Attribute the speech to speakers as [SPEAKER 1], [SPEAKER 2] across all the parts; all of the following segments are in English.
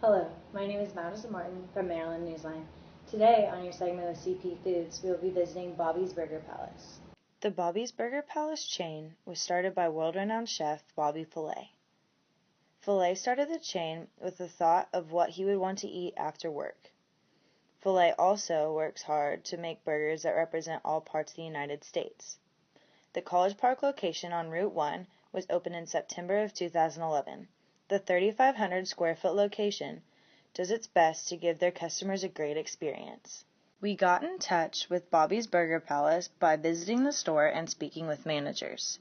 [SPEAKER 1] Hello, my name is Madison Martin from Maryland Newsline. Today, on your segment of CP Foods, we will be visiting Bobby's Burger Palace.
[SPEAKER 2] The Bobby's Burger Palace chain was started by world-renowned chef Bobby Fillet. Fillet started the chain with the thought of what he would want to eat after work. Fillet also works hard to make burgers that represent all parts of the United States. The College Park location on Route 1 was opened in September of 2011. The 3,500 square foot location does its best to give their customers a great experience. We got in touch with Bobby's Burger Palace by visiting the store and speaking with managers.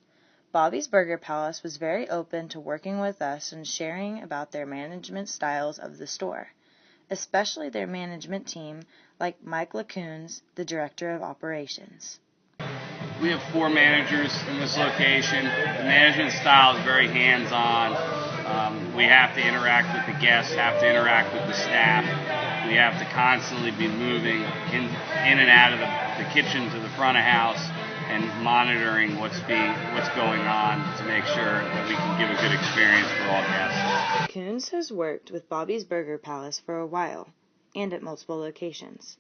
[SPEAKER 2] Bobby's Burger Palace was very open to working with us and sharing about their management styles of the store, especially their management team like Mike LaCoons, the Director of Operations.
[SPEAKER 3] We have 4 managers in this location. The management style is very hands-on. We have to interact with the guests, have to interact with the staff. We have to constantly be moving in and out of the kitchen to the front of house and monitoring what's going on to make sure that we can give a good experience for all guests.
[SPEAKER 2] Coons has worked with Bobby's Burger Palace for a while and at multiple locations.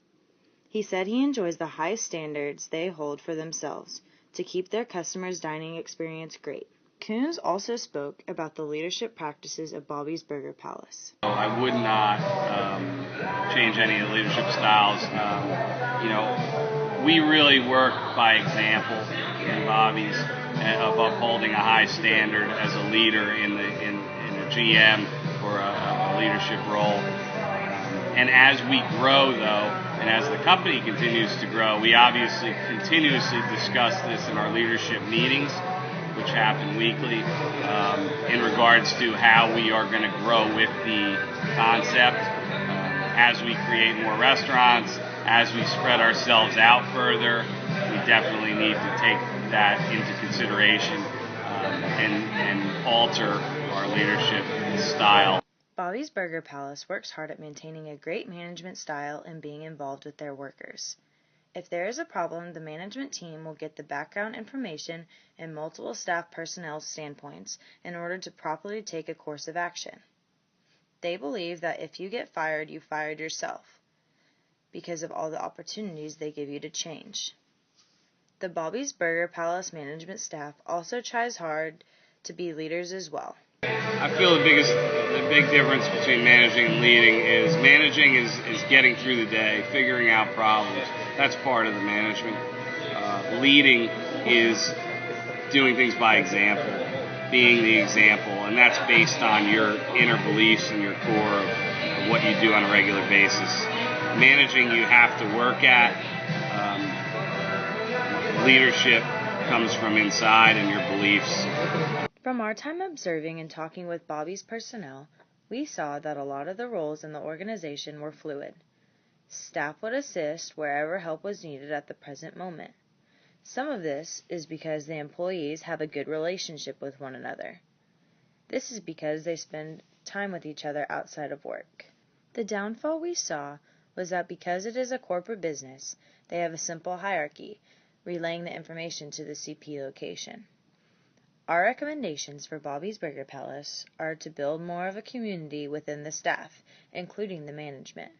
[SPEAKER 2] He said he enjoys the high standards they hold for themselves to keep their customers' dining experience great. Coons also spoke about the leadership practices of Bobby's Burger Palace.
[SPEAKER 3] I would not change any of the leadership styles. We really work by example in Bobby's of upholding a high standard as a leader in a GM or a leadership role. And as we grow, though, and as the company continues to grow, we obviously continuously discuss this in our leadership meetings, which happen weekly, in regards to how we are going to grow with the concept. As we create more restaurants, as we spread ourselves out further, we definitely need to take that into consideration and alter our leadership style.
[SPEAKER 2] Bobby's Burger Palace works hard at maintaining a great management style and being involved with their workers. If there is a problem, the management team will get the background information and multiple staff personnel standpoints in order to properly take a course of action. They believe that if you get fired, you fired yourself because of all the opportunities they give you to change. The Bobby's Burger Palace management staff also tries hard to be leaders as well.
[SPEAKER 3] I feel the big difference between managing and leading is managing is getting through the day, figuring out problems. That's part of the management. Leading is doing things by example, being the example, and that's based on your inner beliefs and your core of what you do on a regular basis. Managing you have to work at. Leadership comes from inside and your beliefs.
[SPEAKER 2] From our time observing and talking with Bobby's personnel, we saw that a lot of the roles in the organization were fluid. Staff would assist wherever help was needed at the present moment. Some of this is because the employees have a good relationship with one another. This is because they spend time with each other outside of work. The downfall we saw was that because it is a corporate business, they have a simple hierarchy, relaying the information to the CP location. Our recommendations for Bobby's Burger Palace are to build more of a community within the staff, including the management.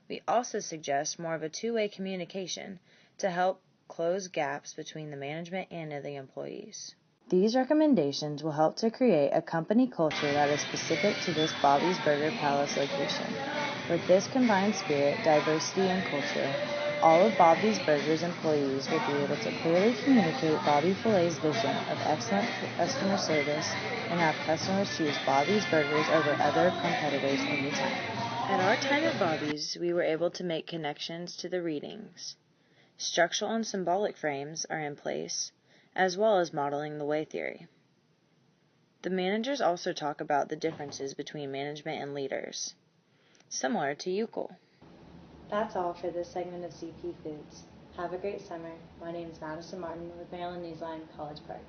[SPEAKER 2] We also suggest more of a two-way communication to help close gaps between the management and the employees. These recommendations will help to create a company culture that is specific to this Bobby's Burger Palace location. With this combined spirit, diversity, and culture, all of Bobby's Burgers employees will be able to clearly communicate Bobby Fillet's vision of excellent customer service and have customers choose Bobby's Burgers over other competitors anytime. At our time at Bobby's, we were able to make connections to the readings. Structural and symbolic frames are in place, as well as modeling the way theory. The managers also talk about the differences between management and leaders, similar to UCL.
[SPEAKER 1] That's all for this segment of CP Foods. Have a great summer. My name is Madison Martin with Maryland Newsline, College Park.